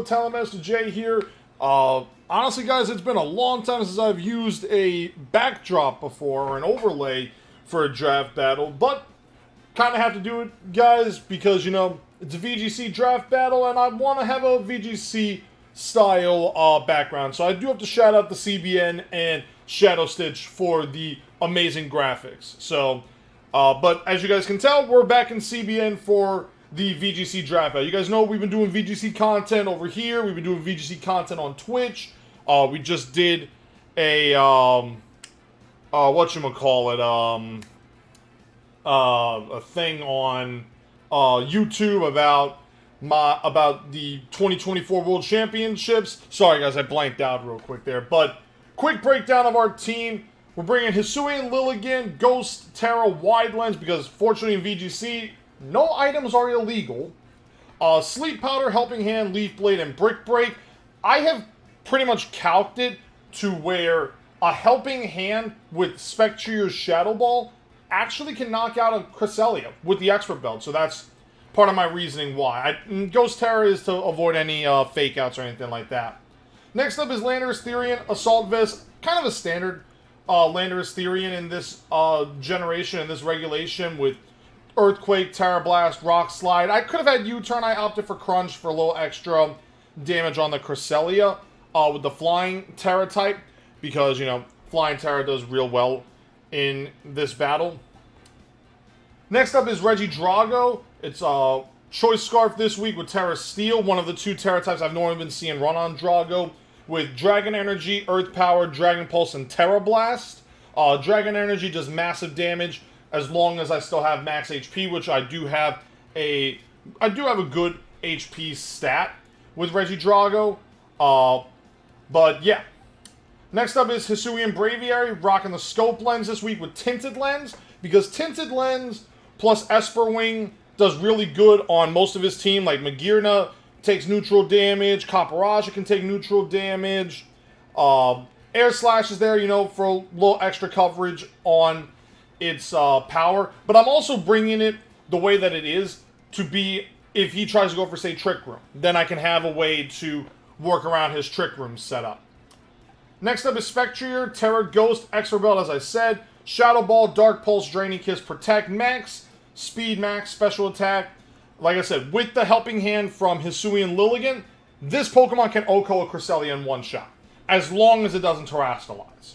TalonMasterJ here. Honestly, guys, it's been a long time since I've used a backdrop before, or an overlay for a draft battle, but kind of have to do it, guys, because, you know, it's a VGC draft battle, and I want to have a VGC style background. So I do have to shout out the CBN and Shadow Stitch for the amazing graphics. So, but as you guys can tell, we're back in CBN for the VGC draft battle. You guys know we've been doing VGC content over here. We've been doing VGC content on Twitch. We just did a whatchamacallit, a thing on YouTube about the 2024 World Championships. Sorry guys, I blanked out real quick there. But quick breakdown of our team. We're bringing Hisuian, Lilligant, Ghost, Terra, Wide Lens, because fortunately in VGC, no items are illegal. Sleep Powder, Helping Hand, Leaf Blade, and Brick Break. I have pretty much calced it to where a Helping Hand with Spectreer's Shadow Ball actually can knock out a Cresselia with the Expert Belt. So that's part of my reasoning why. Ghost Terra is to avoid any fake outs or anything like that. Next up is Landorus Therian, Assault Vest. Kind of a standard Landorus Therian in this generation, in this regulation, with Earthquake, Terra Blast, Rock Slide. I could have had U-Turn. I opted for Crunch for a little extra damage on the Cresselia with the Flying Terra type, because, you know, Flying Terra does real well in this battle. Next up is Regidrago. It's a Choice Scarf this week with Terra Steel, one of the two Terra types I've normally been seeing run on Drago, with Dragon Energy, Earth Power, Dragon Pulse, and Terra Blast. Dragon Energy does massive damage as long as I still have max HP, which I do have a good HP stat with Regidrago. But yeah. Next up is Hisuian Braviary, rocking the Scope Lens this week with Tinted Lens, because Tinted Lens plus Esper Wing does really good on most of his team. Like Magirna takes neutral damage, Caparage can take neutral damage, Air Slash is there, you know, for a little extra coverage on its power. But I'm also bringing it the way that it is to be, if he tries to go for, say, Trick Room, then I can have a way to work around his Trick Room setup. Next up is Spectreer, Terra Ghost, Expert Belt, as I said, Shadow Ball, Dark Pulse, Draining Kiss, Protect Max, Speed Max, Special Attack. Like I said, with the Helping Hand from Hisuian Lilligant, this Pokemon can OHKO a Cresselia in one shot, as long as it doesn't Terrastalize.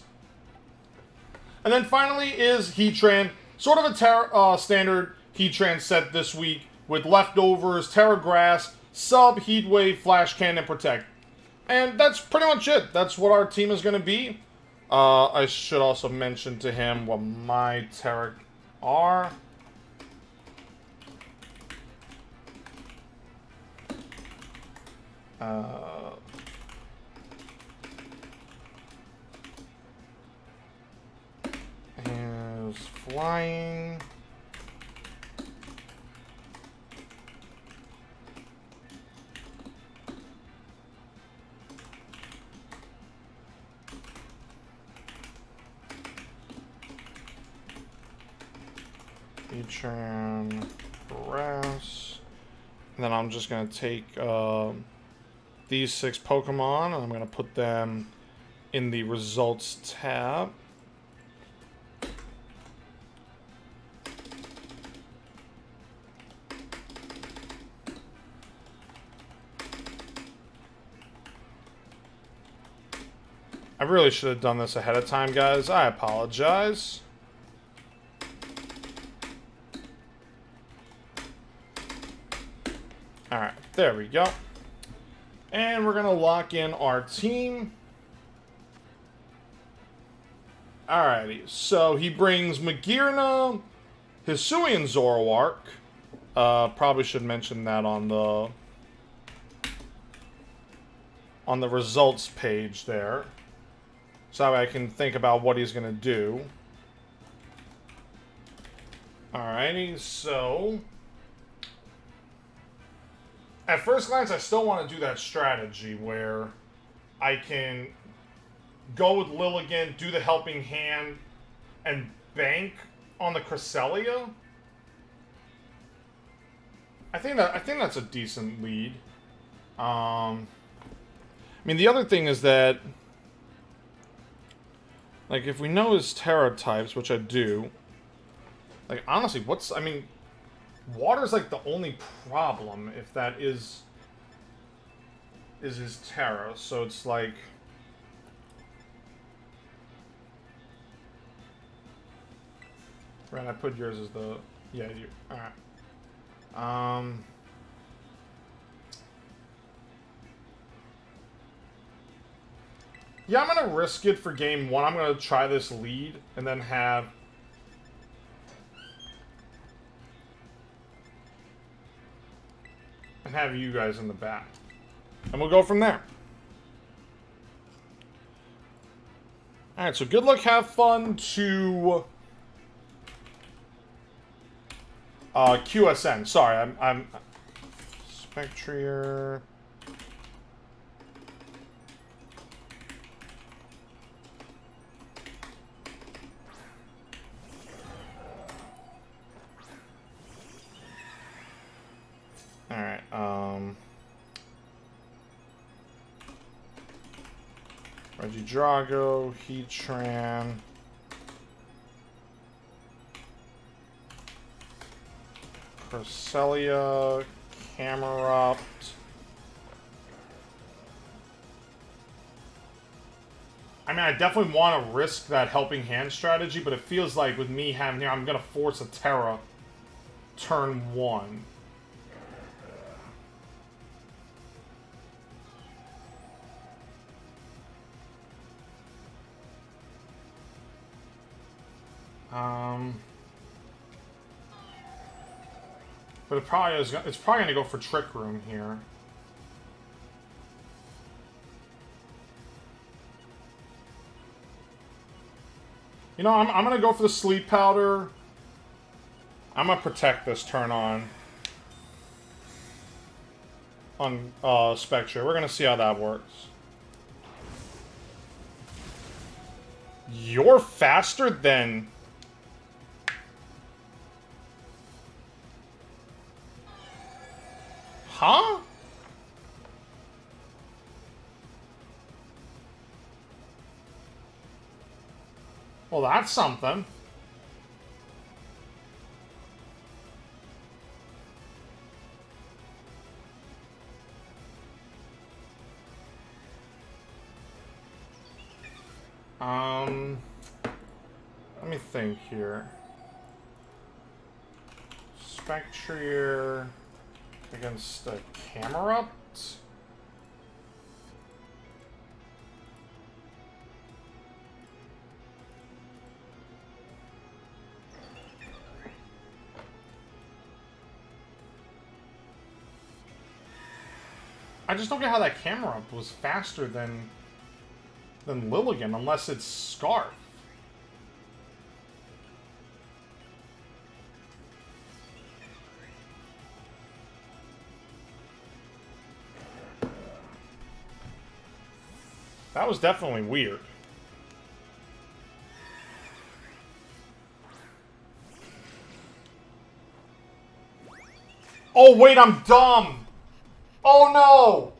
And then finally is Heatran, sort of a standard Heatran set this week, with Leftovers, Terra Grass, Sub, Heatwave, Flash Cannon, Protect. And that's pretty much it. That's what our team is going to be. I should also mention to him what my Terra are. Is Flying. Heatran, Grass. And then I'm just going to take these 6 Pokemon, and I'm going to put them in the Results tab. I really should have done this ahead of time, guys. I apologize. Alright, there we go. And we're going to lock in our team. Alrighty, so he brings Magirna, Hisuian Zoroark. Probably should mention that on the results page there, so I can think about what he's going to do. Alrighty, so at first glance, I still want to do that strategy where I can go with Lilligant, do the Helping Hand, and bank on the Cresselia. I think that's a decent lead. I mean, the other thing is that, like, if we know his Terra types, which I do, like, honestly, I mean, water's, like, the only problem, if that is his Terra, so it's like... Right, I put yours as the... Yeah, you... Alright. Yeah, I'm gonna risk it for game 1. I'm gonna try this lead, and then have... And have you guys in the back. And we'll go from there. Alright, so good luck, have fun to... QSN. Sorry, I'm... Spectrier... Alright, Regidrago, Heatran... Cresselia, Camerupt... I mean, I definitely want to risk that helping hand strategy, but it feels like with me having here, I'm going to force a Terra turn 1. But it probably is. It's probably going to go for Trick Room here. You know, I'm going to go for the Sleep Powder. I'm going to protect this turn on Spectre. We're going to see how that works. You're faster than... Huh? Well, that's something. Let me think here. Spectrier against a Camerupt? I just don't get how that Camerupt was faster than Lilligan, unless it's Scarf. That was definitely weird. Oh, wait, I'm dumb! Oh, no!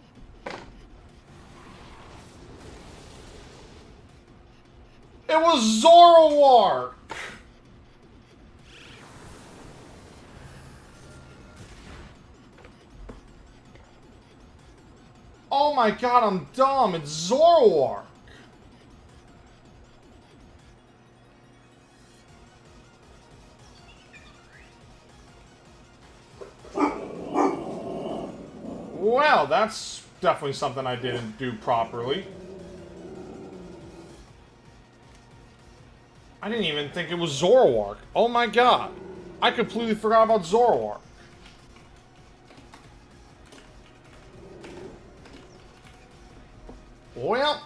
It was Zoroark! Oh my god, I'm dumb. It's Zoroark. Well, that's definitely something I didn't do properly. I didn't even think it was Zoroark. Oh my god. I completely forgot about Zoroark. Well,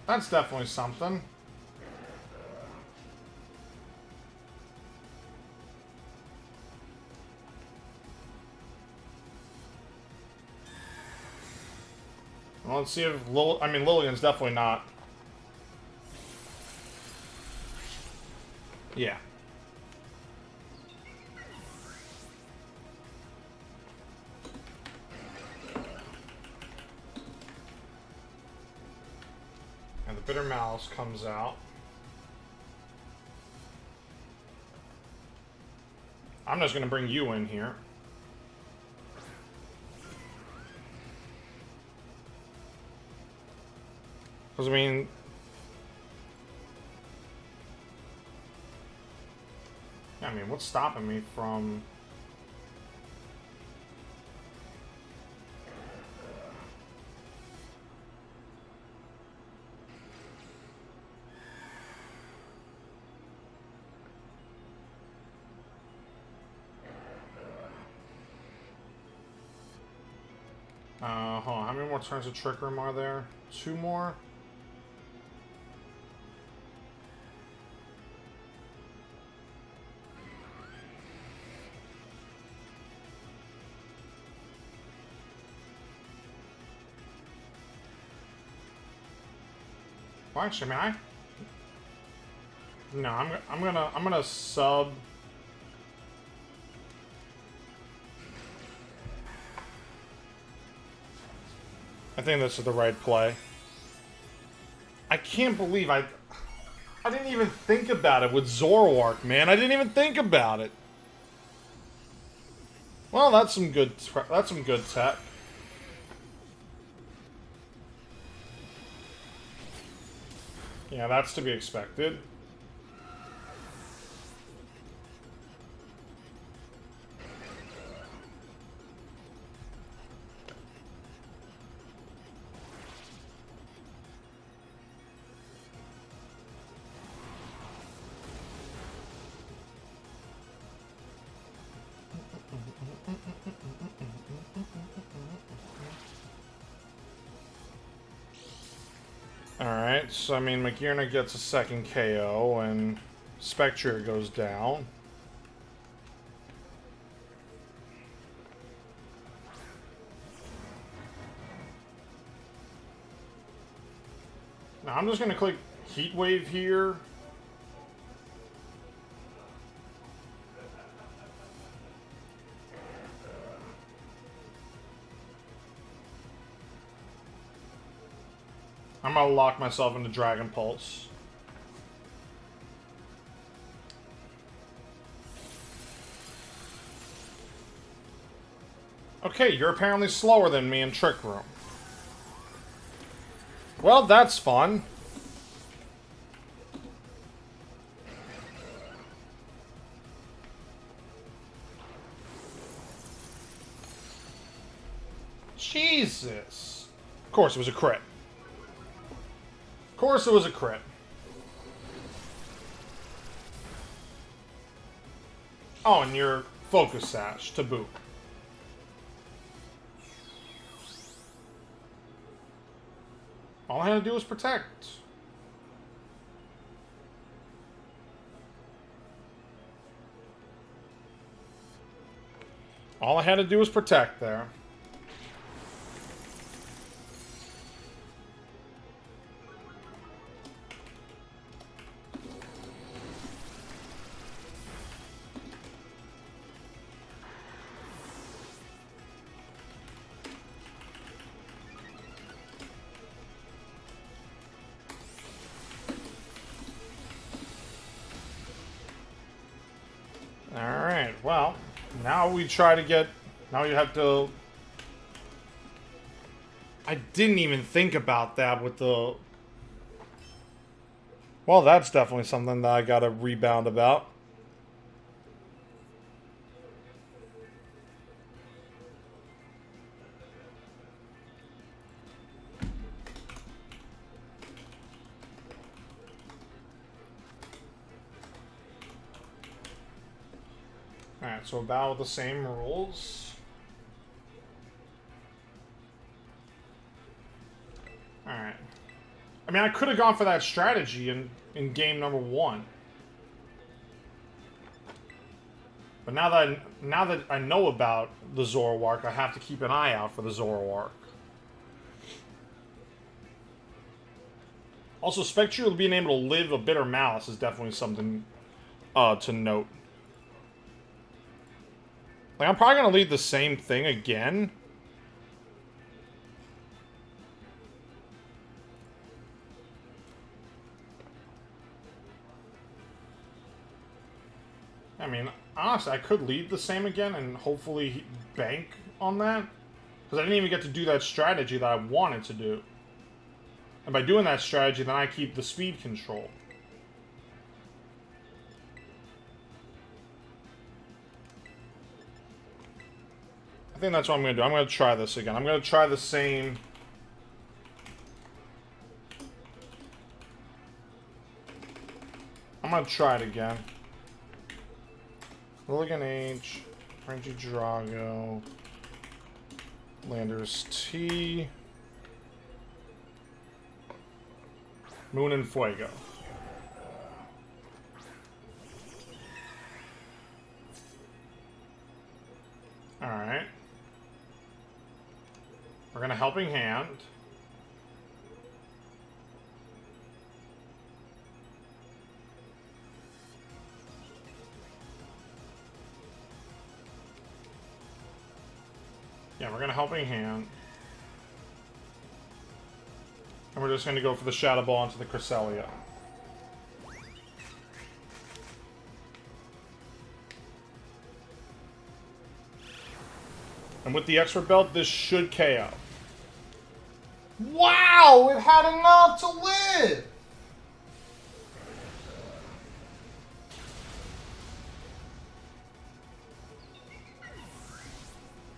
that's definitely something. Well, let's see if Lilligan's definitely not. Yeah. And the Bitter Malice comes out. I'm just going to bring you in here. Because, I mean... yeah, I mean, what's stopping me from... hold on, how many more turns of Trick Room are there? 2 more? Well, actually, I mean, no, I'm gonna sub. I think this is the right play. I can't believe I didn't even think about it with Zoroark, man. I didn't even think about it. Well, that's some good tech. Yeah, that's to be expected. Alright, so I mean, Magearna gets a second KO, and Spectre goes down. Now I'm just going to click Heat Wave here. I'm gonna lock myself into Dragon Pulse. Okay, you're apparently slower than me in Trick Room. Well, that's fun. Jesus. Of course it was a crit. Of course it was a crit. Oh, and your Focus Sash to boot. All I had to do was protect. All I had to do was protect there. Alright, well, now we try to get... now you have to... I didn't even think about that with the... well, that's definitely something that I gotta rebound about. Alright, so about the same rules. Alright. I mean, I could have gone for that strategy in game number 1. But now that I know about the Zoroark, I have to keep an eye out for the Zoroark. Also, Spectre being able to live a Bitter Malice is definitely something to note. Like, I'm probably going to lead the same thing again. I mean, honestly, I could lead the same again and hopefully bank on that. Because I didn't even get to do that strategy that I wanted to do. And by doing that strategy, then I keep the speed control. I think that's what I'm going to do. I'm going to try this again. I'm going to try the same... I'm going to try it again. Lilligan H, Renji Drago, Landers T, Moon and Fuego. Alright. We're going to Helping Hand. Yeah, we're going to Helping Hand. And we're just going to go for the Shadow Ball into the Cresselia. And with the Expert Belt, this should KO. Wow! It had enough to live!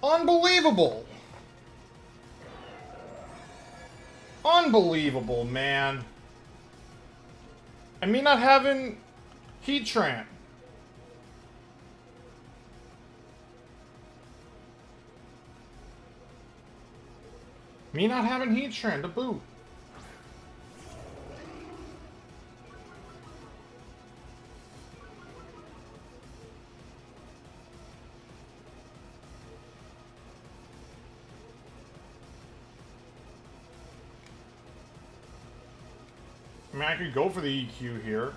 Unbelievable! Unbelievable, man. And me not having Heatran. Me not having Heatran to boot. I mean, I could go for the EQ here.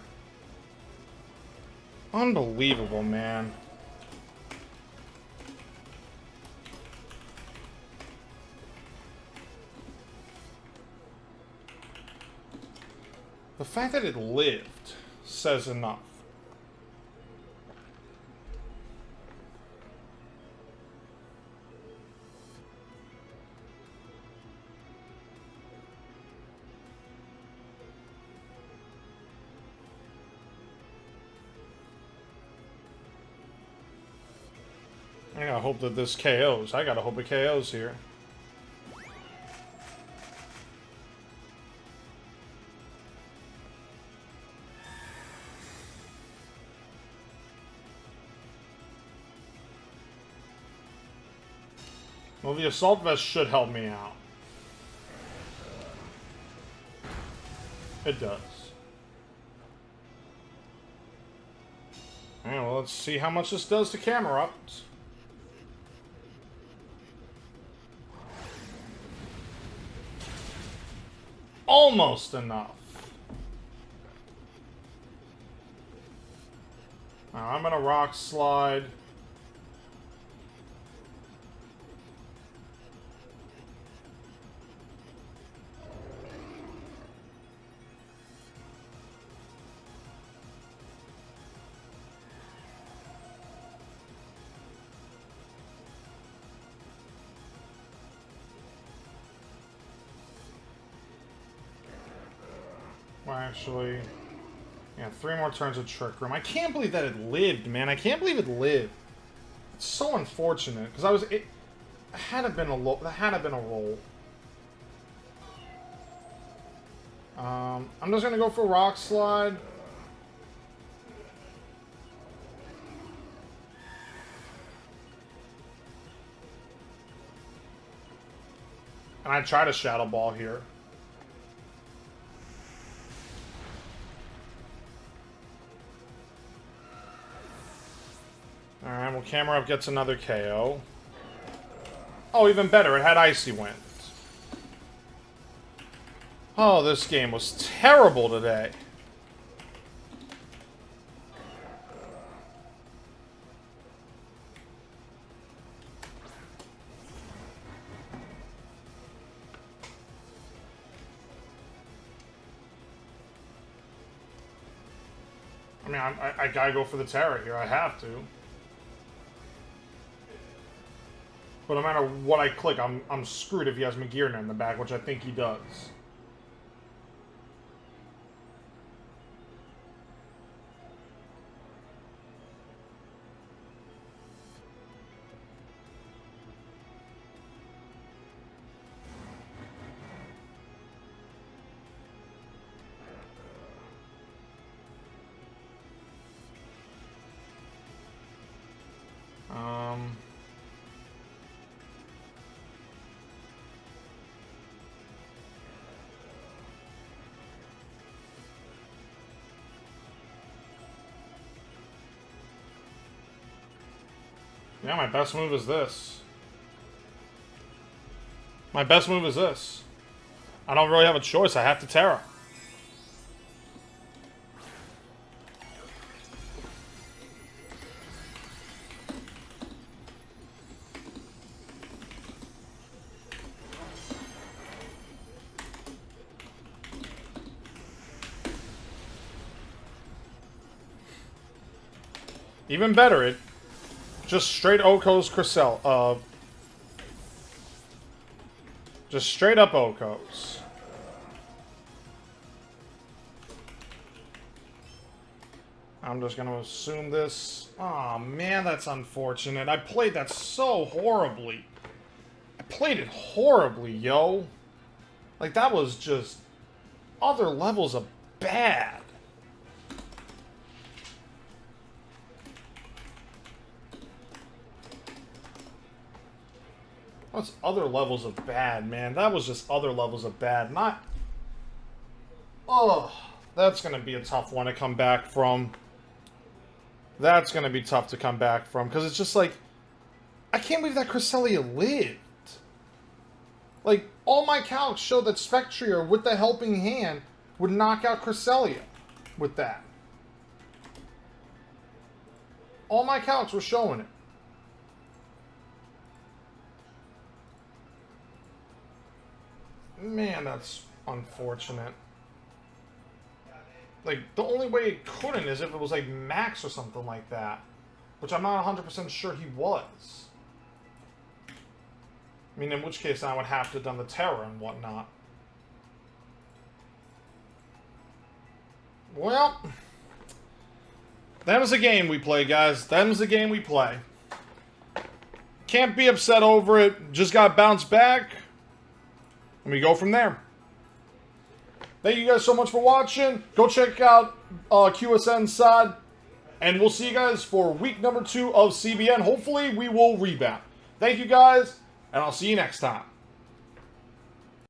Unbelievable, man. The fact that it lived says enough. I gotta hope that this KOs. I gotta hope it KOs here. Well, the Assault Vest should help me out. It does. Alright, well, let's see how much this does to Camerupt. Almost enough. Now, I'm gonna Rock Slide. Well, actually, yeah, 3 more turns of Trick Room. I can't believe that it lived, man. I can't believe it lived. It's so unfortunate because it had been a roll. I'm just gonna go for Rock Slide. And I try to Shadow Ball here. Alright, well, Camerupt gets another KO. Oh, even better, it had Icy Wind. Oh, this game was terrible today. I mean, I gotta go for the Terra here. I have to. But no matter what I click, I'm screwed if he has Magearna in the back, which I think he does. Yeah, my best move is this. My best move is this. I don't really have a choice. I have to Terra. Even better, it just straight Oko's Cresselia. Just straight up Oko's. I'm just gonna assume this. Aw, man, that's unfortunate. I played that so horribly. I played it horribly, yo. Like, that was just other levels of bad. That's other levels of bad, man. That was just other levels of bad. Not... Oh, that's going to be a tough one to come back from. That's going to be tough to come back from. Because it's just like... I can't believe that Cresselia lived. Like, all my calcs show that Spectrier, with the helping hand, would knock out Cresselia with that. All my calcs were showing it. Man, that's unfortunate. Like, the only way it couldn't is if it was, like, Max or something like that. Which I'm not 100% sure he was. I mean, in which case I would have to have done the Terror and whatnot. Well, them's the game we play, guys. Them's the game we play. Can't be upset over it. Just got bounced back. And we go from there. Thank you guys so much for watching. Go check out QSN's side. And we'll see you guys for week number 2 of CBN. Hopefully, we will rebound. Thank you guys, and I'll see you next time.